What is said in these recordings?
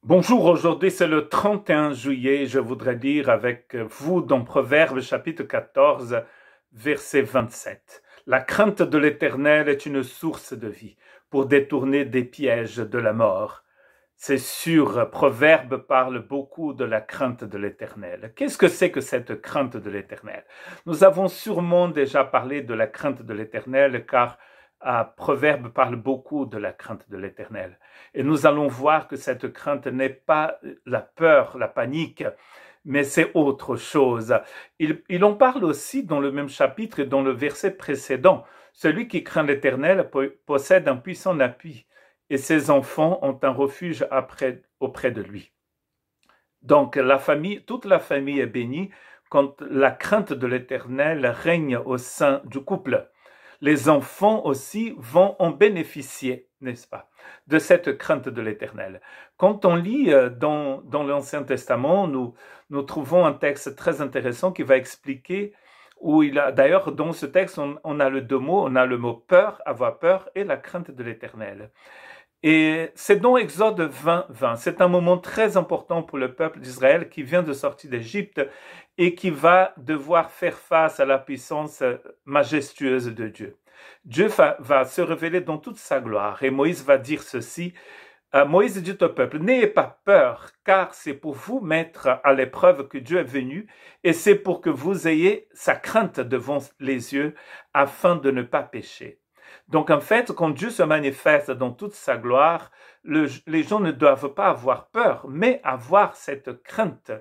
Bonjour, aujourd'hui c'est le 31 juillet. Je voudrais lire avec vous dans Proverbes chapitre 14, verset 27. La crainte de l'Éternel est une source de vie pour détourner des pièges de la mort. C'est sûr, Proverbe parle beaucoup de la crainte de l'Éternel. Qu'est-ce que c'est que cette crainte de l'Éternel? Nous avons sûrement déjà parlé de la crainte de l'Éternel car Proverbe parle beaucoup de la crainte de l'Éternel. Et nous allons voir que cette crainte n'est pas la peur, la panique, mais c'est autre chose. Il en parle aussi dans le même chapitre et dans le verset précédent. Celui qui craint l'Éternel possède un puissant appui et ses enfants ont un refuge auprès de lui. Donc toute la famille est bénie quand la crainte de l'Éternel règne au sein du couple. Les enfants aussi vont en bénéficier, n'est-ce pas, de cette crainte de l'Éternel. Quand on lit dans l'Ancien Testament, nous trouvons un texte très intéressant qui va expliquer d'ailleurs, dans ce texte, on a le deux mots, on a le mot peur, avoir peur, et la crainte de l'Éternel. Et c'est dans Exode 20, 20. C'est un moment très important pour le peuple d'Israël qui vient de sortir d'Égypte et qui va devoir faire face à la puissance majestueuse de Dieu. Dieu va se révéler dans toute sa gloire et Moïse va dire ceci. Moïse dit au peuple, n'ayez pas peur, car c'est pour vous mettre à l'épreuve que Dieu est venu, et c'est pour que vous ayez sa crainte devant les yeux, afin de ne pas pécher. Donc en fait, quand Dieu se manifeste dans toute sa gloire, les gens ne doivent pas avoir peur, mais avoir cette crainte.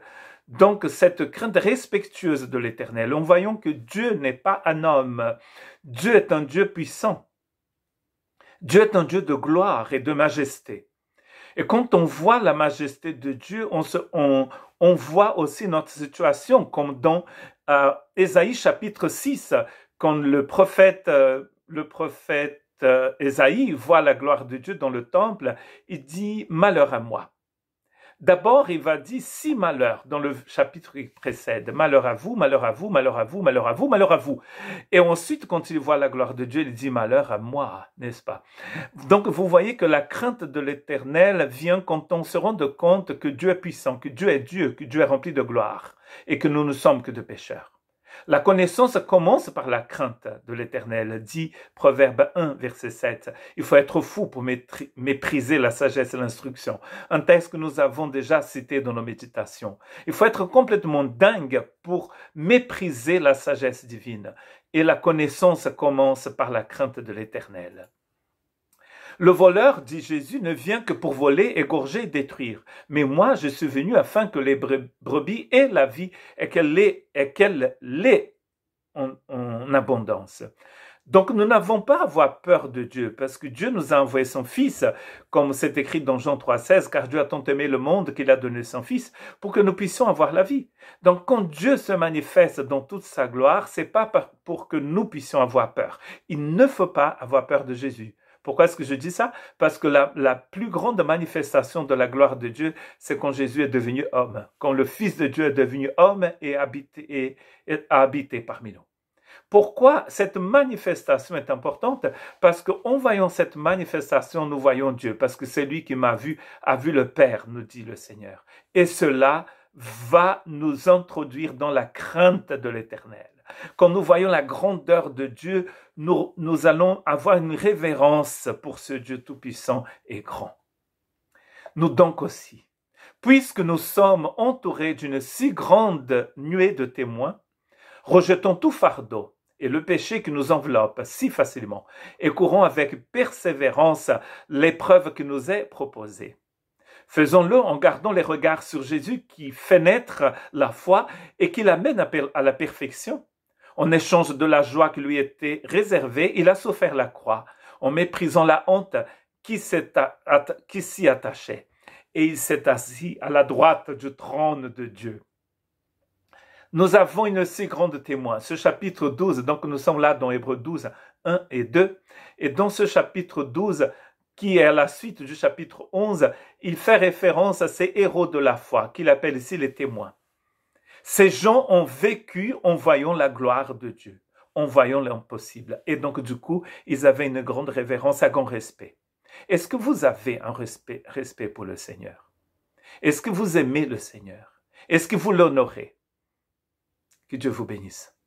Donc cette crainte respectueuse de l'Éternel, en voyant que Dieu n'est pas un homme, Dieu est un Dieu puissant. Dieu est un Dieu de gloire et de majesté. Et quand on voit la majesté de Dieu, on voit aussi notre situation, comme dans Ésaïe chapitre 6, quand le prophète Ésaïe voit la gloire de Dieu dans le temple, il dit « Malheur à moi ». D'abord, il va dire 6 malheurs dans le chapitre qui précède. Malheur à vous, malheur à vous, malheur à vous, malheur à vous, malheur à vous. Et ensuite, quand il voit la gloire de Dieu, il dit malheur à moi, n'est-ce pas? Donc, vous voyez que la crainte de l'Éternel vient quand on se rend compte que Dieu est puissant, que Dieu est rempli de gloire et que nous ne sommes que de pécheurs. La connaissance commence par la crainte de l'Éternel, dit Proverbe 1, verset 7. Il faut être fou pour mépriser la sagesse et l'instruction. Un texte que nous avons déjà cité dans nos méditations. Il faut être complètement dingue pour mépriser la sagesse divine. Et la connaissance commence par la crainte de l'Éternel. Le voleur, dit Jésus, ne vient que pour voler, égorger et détruire. Mais moi, je suis venu afin que les brebis aient la vie et qu'elle l'ait en abondance. Donc nous n'avons pas à avoir peur de Dieu parce que Dieu nous a envoyé son Fils, comme c'est écrit dans Jean 3,16, car Dieu a tant aimé le monde qu'il a donné son Fils pour que nous puissions avoir la vie. Donc quand Dieu se manifeste dans toute sa gloire, c'est pas pour que nous puissions avoir peur. Il ne faut pas avoir peur de Jésus. Pourquoi est-ce que je dis ça? Parce que la plus grande manifestation de la gloire de Dieu, c'est quand Jésus est devenu homme, quand le Fils de Dieu est devenu homme et a habité parmi nous. Pourquoi cette manifestation est importante? Parce qu'en voyant cette manifestation, nous voyons Dieu, parce que c'est lui qui a vu le Père, nous dit le Seigneur. Et cela va nous introduire dans la crainte de l'Éternel. Quand nous voyons la grandeur de Dieu, nous allons avoir une révérence pour ce Dieu tout-puissant et grand. Nous donc aussi, puisque nous sommes entourés d'une si grande nuée de témoins, rejetons tout fardeau et le péché qui nous enveloppe si facilement et courons avec persévérance l'épreuve qui nous est proposée. Faisons-le en gardant les regards sur Jésus qui fait naître la foi et qui l'amène à la perfection. En échange de la joie qui lui était réservée, il a souffert la croix, en méprisant la honte qui s'y attachait. Et il s'est assis à la droite du trône de Dieu. Nous avons une si grande témoin. Ce chapitre 12, donc nous sommes là dans Hébreux 12, 1 et 2. Et dans ce chapitre 12, qui est à la suite du chapitre 11, il fait référence à ces héros de la foi, qu'il appelle ici les témoins. Ces gens ont vécu en voyant la gloire de Dieu, en voyant l'impossible. Et donc, du coup, ils avaient une grande révérence, un grand respect. Est-ce que vous avez un respect pour le Seigneur? Est-ce que vous aimez le Seigneur? Est-ce que vous l'honorez? Que Dieu vous bénisse.